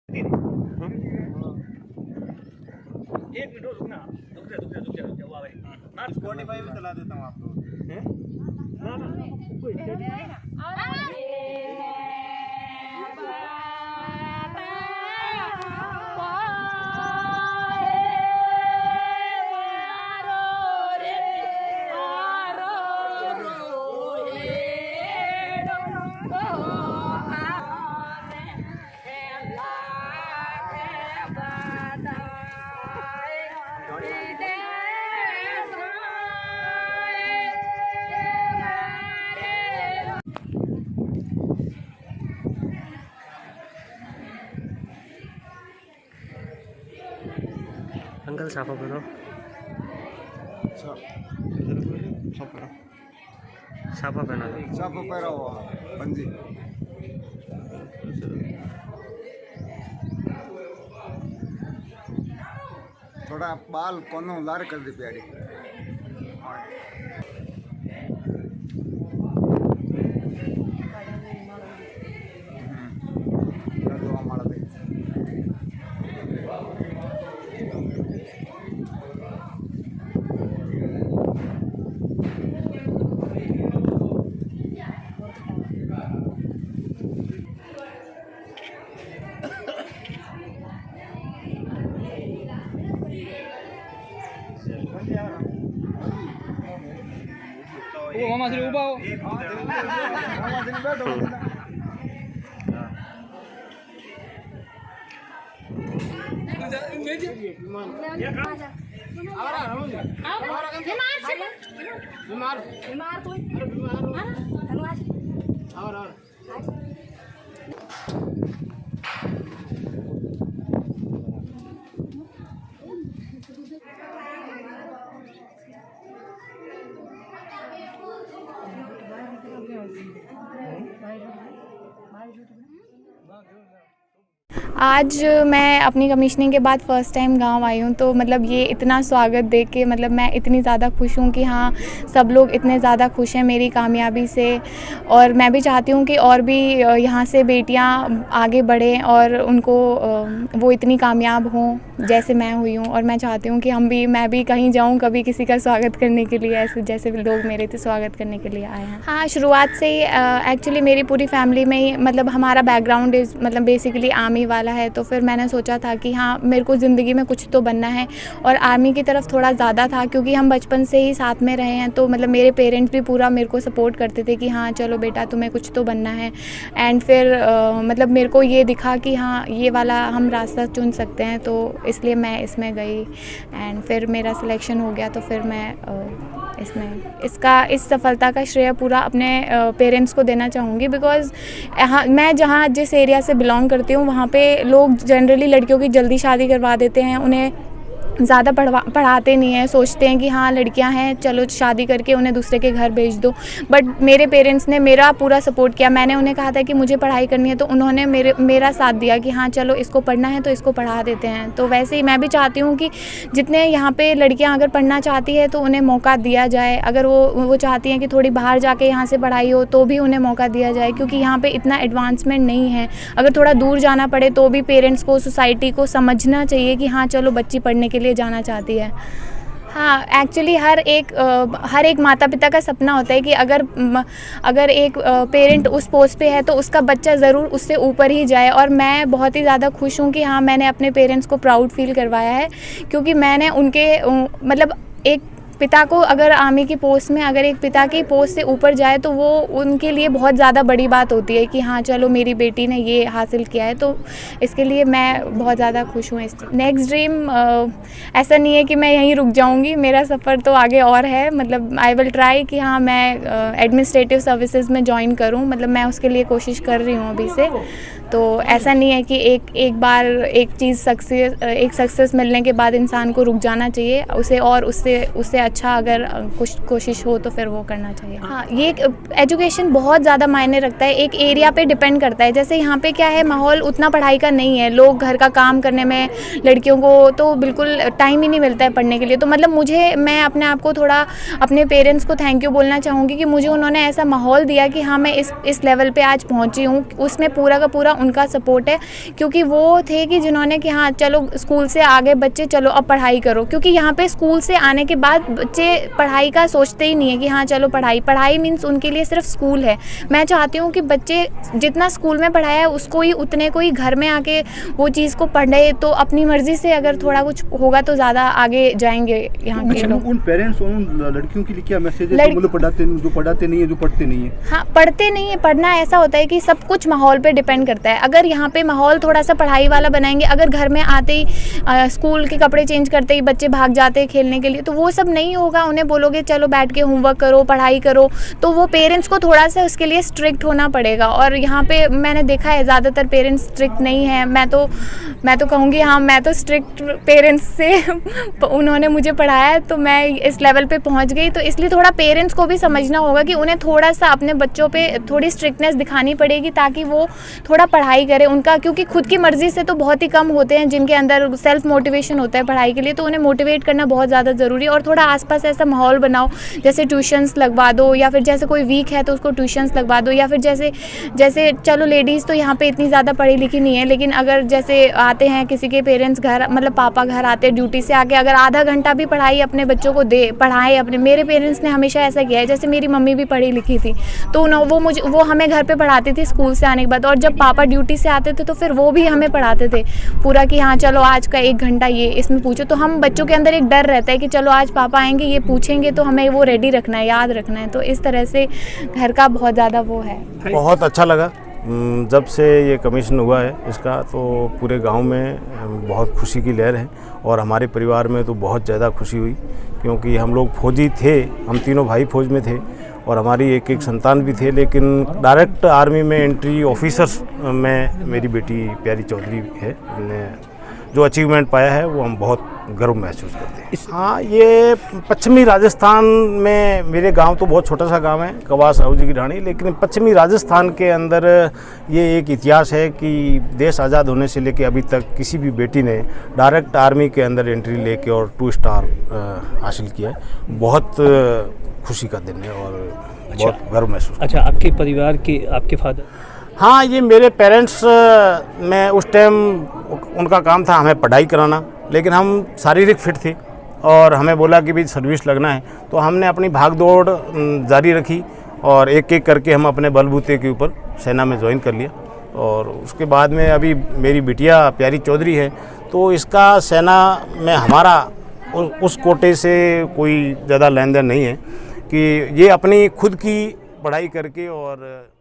एक मिनट रुकना, रुक जा वो आवे ना। स्पॉटिफाई भी चला देता हूँ आपको। हैं ना कोई अंकल साफा करो, साफा पहना दो, साफा पहरा हुआ पंजी। थोड़ा बाल कोनो लार कर दे प्यारी। मामा श्री उबा हो आज मैं अपनी कमीशनिंग के बाद फ़र्स्ट टाइम गांव आई हूँ, तो मतलब ये इतना स्वागत देख के मतलब मैं इतनी ज़्यादा खुश हूँ कि हाँ सब लोग इतने ज़्यादा खुश हैं मेरी कामयाबी से। और मैं भी चाहती हूँ कि और भी यहाँ से बेटियाँ आगे बढ़ें और उनको वो इतनी कामयाब हों जैसे मैं हुई हूँ। और मैं चाहती हूँ कि मैं भी कहीं जाऊँ कभी किसी का स्वागत करने के लिए, ऐसे जैसे लोग मेरे से स्वागत करने के लिए आए हैं। हाँ, शुरुआत से ही एक्चुअली मेरी पूरी फैमिली में ही मतलब हमारा बैकग्राउंड मतलब बेसिकली आर्मी वाला है। तो फिर मैंने सोचा था कि हाँ मेरे को ज़िंदगी में कुछ तो बनना है, और आर्मी की तरफ थोड़ा ज़्यादा था क्योंकि हम बचपन से ही साथ में रहे हैं। तो मतलब मेरे पेरेंट्स भी पूरा मेरे को सपोर्ट करते थे कि हाँ चलो बेटा तुम्हें कुछ तो बनना है। एंड फिर मतलब मेरे को ये दिखा कि हाँ ये वाला हम रास्ता चुन सकते हैं, तो इसलिए मैं इसमें गई एंड फिर मेरा सिलेक्शन हो गया। तो फिर मैं इस सफलता का श्रेय पूरा अपने पेरेंट्स को देना चाहूँगी, बिकॉज़ मैं जहाँ जिस एरिया से बिलोंग करती हूँ वहाँ पे लोग जनरली लड़कियों की जल्दी शादी करवा देते हैं, उन्हें ज़्यादा पढ़ाते नहीं हैं, सोचते हैं कि हाँ लड़कियां हैं चलो शादी करके उन्हें दूसरे के घर भेज दो। बट मेरे पेरेंट्स ने मेरा पूरा सपोर्ट किया। मैंने उन्हें कहा था कि मुझे पढ़ाई करनी है, तो उन्होंने मेरा साथ दिया कि हाँ चलो इसको पढ़ना है तो इसको पढ़ा देते हैं। तो वैसे ही मैं भी चाहती हूँ कि जितने यहाँ पे लड़कियाँ अगर पढ़ना चाहती है तो उन्हें मौका दिया जाए। अगर वो चाहती हैं कि थोड़ी बाहर जाके यहाँ से पढ़ाई हो तो भी उन्हें मौका दिया जाए, क्योंकि यहाँ पर इतना एडवांसमेंट नहीं है। अगर थोड़ा दूर जाना पड़े तो भी पेरेंट्स को, सोसाइटी को समझना चाहिए कि हाँ चलो बच्ची पढ़ने के लिए जाना चाहती है। हाँ, एक्चुअली हर एक माता पिता का सपना होता है कि अगर एक पेरेंट उस पोस्ट पे है तो उसका बच्चा ज़रूर उससे ऊपर ही जाए। और मैं बहुत ही ज़्यादा खुश हूँ कि हाँ मैंने अपने पेरेंट्स को प्राउड फील करवाया है, क्योंकि मैंने उनके मतलब एक पिता को अगर आर्मी की पोस्ट में अगर एक पिता की पोस्ट से ऊपर जाए तो वो उनके लिए बहुत ज़्यादा बड़ी बात होती है कि हाँ चलो मेरी बेटी ने ये हासिल किया है। तो इसके लिए मैं बहुत ज़्यादा खुश हूँ। इस नेक्स्ट ड्रीम ऐसा नहीं है कि मैं यहीं रुक जाऊँगी, मेरा सफ़र तो आगे और है। मतलब आई विल ट्राई कि हाँ मैं एडमिनिस्ट्रेटिव सर्विसेज में ज्वाइन करूँ, मतलब मैं उसके लिए कोशिश कर रही हूँ अभी से। तो ऐसा नहीं है कि एक बार एक चीज़ सक्सेस मिलने के बाद इंसान को रुक जाना चाहिए, उसे और उससे अच्छा अगर कुछ कोशिश हो तो फिर वो करना चाहिए। हाँ, ये एजुकेशन बहुत ज़्यादा मायने रखता है, एक एरिया पे डिपेंड करता है। जैसे यहाँ पे क्या है, माहौल उतना पढ़ाई का नहीं है, लोग घर का काम करने में, लड़कियों को तो बिल्कुल टाइम ही नहीं मिलता है पढ़ने के लिए। तो मतलब मैं अपने आप को थोड़ा अपने पेरेंट्स को थैंक यू बोलना चाहूँगी कि मुझे उन्होंने ऐसा माहौल दिया कि हाँ, मैं इस लेवल पे आज पहुँची हूँ। उसमें पूरा का पूरा उनका सपोर्ट है, क्योंकि वो थे कि जिन्होंने कि हाँ चलो स्कूल से आगे बच्चे चलो अब पढ़ाई करो, क्योंकि यहाँ पे स्कूल से आने के बाद बच्चे पढ़ाई का सोचते ही नहीं है कि हाँ चलो पढ़ाई मीन्स उनके लिए सिर्फ स्कूल है। मैं चाहती हूँ कि बच्चे जितना स्कूल में पढ़ाया है उसको ही उतने को ही घर में आके वो चीज़ को पढ़े, तो अपनी मर्जी से अगर थोड़ा कुछ होगा तो ज़्यादा आगे जाएंगे यहाँ के लोग। उन पेरेंट्स उन लड़कियों के लिए क्या मैसेज है जो पढ़ाते नहीं है, जो पढ़ते नहीं है? हाँ, पढ़ते नहीं है, पढ़ना ऐसा होता है कि सब कुछ माहौल पे डिपेंड करता है। अगर यहाँ पे माहौल थोड़ा सा पढ़ाई वाला बनाएंगे, अगर घर में आते ही स्कूल के कपड़े चेंज करते ही बच्चे भाग जाते हैं खेलने के लिए, तो वो सब नहीं होगा। उन्हें बोलोगे चलो बैठ के होमवर्क करो, पढ़ाई करो, तो वो पेरेंट्स को थोड़ा सा उसके लिए स्ट्रिक्ट होना पड़ेगा। और यहाँ पे मैंने देखा है ज़्यादातर पेरेंट्स स्ट्रिक्ट नहीं है। मैं तो कहूँगी हाँ, मैं तो स्ट्रिक्ट पेरेंट्स से उन्होंने मुझे पढ़ाया है तो मैं इस लेवल पे पहुँच गई। तो इसलिए थोड़ा पेरेंट्स को भी समझना होगा कि उन्हें थोड़ा सा अपने बच्चों पे थोड़ी स्ट्रिक्टनेस दिखानी पड़ेगी, ताकि वो थोड़ा पढ़ाई करें। उनका क्योंकि खुद की मर्ज़ी से तो बहुत ही कम होते हैं जिनके अंदर सेल्फ मोटिवेशन होता है पढ़ाई के लिए, तो उन्हें मोटिवेट करना बहुत ज़्यादा ज़रूरी है। और थोड़ा आसपास ऐसा माहौल बनाओ, जैसे ट्यूशन्स लगवा दो, या फिर जैसे कोई वीक है तो उसको ट्यूशन्स लगवा दो, या फिर जैसे चलो लेडीज़ तो यहाँ पे इतनी ज़्यादा पढ़ी लिखी नहीं है, लेकिन अगर जैसे आते हैं किसी के पेरेंट्स घर, मतलब पापा घर आते हैं ड्यूटी से आके, अगर आधा घंटा भी पढ़ाई अपने बच्चों को पढ़ाएं अपने। मेरे पेरेंट्स ने हमेशा ऐसा किया है, जैसे मेरी मम्मी भी पढ़ी लिखी थी तो वो हमें घर पे पढ़ाती थी स्कूल से आने के बाद, और जब पापा ड्यूटी से आते थे तो फिर वो भी हमें पढ़ाते थे पूरा कि हाँ चलो आज का 1 घंटा ये इसमें पूछो। तो हम बच्चों के अंदर एक डर रहता है कि चलो आज पापा आएंगे, ये पूछेंगे, तो हमें वो रेडी रखना है, याद रखना है। तो इस तरह से घर का बहुत ज़्यादा वो है। बहुत अच्छा लगा जब से ये कमीशन हुआ है इसका, तो पूरे गांव में बहुत खुशी की लहर है। और हमारे परिवार में तो बहुत ज़्यादा खुशी हुई, क्योंकि हम लोग फौजी थे, हम तीनों भाई फौज में थे और हमारी एक संतान भी थे, लेकिन डायरेक्ट आर्मी में एंट्री ऑफिसर्स में मेरी बेटी प्यारी चौधरी है। जो अचीवमेंट पाया है वो हम बहुत गर्व महसूस करते हैं। हाँ, ये पश्चिमी राजस्थान में, मेरे गांव तो बहुत छोटा सा गांव है कवास साहूजी की ढाणी, लेकिन पश्चिमी राजस्थान के अंदर ये एक इतिहास है कि देश आज़ाद होने से लेके अभी तक किसी भी बेटी ने डायरेक्ट आर्मी के अंदर एंट्री लेके और 2 स्टार हासिल किया है। बहुत खुशी का दिन है और बहुत गर्व महसूस। अच्छा, आपके परिवार के आपके फादर? हाँ, ये मेरे पेरेंट्स में उस टाइम उनका काम था हमें पढ़ाई कराना, लेकिन हम शारीरिक फिट थे और हमें बोला कि भाई सर्विस लगना है, तो हमने अपनी भाग दौड़ जारी रखी और एक एक करके हम अपने बलबूते के ऊपर सेना में ज्वाइन कर लिया। और उसके बाद में अभी मेरी बिटिया प्यारी चौधरी है, तो इसका सेना में हमारा उस कोटे से कोई ज़्यादा लेन देन नहीं है कि ये अपनी खुद की पढ़ाई करके और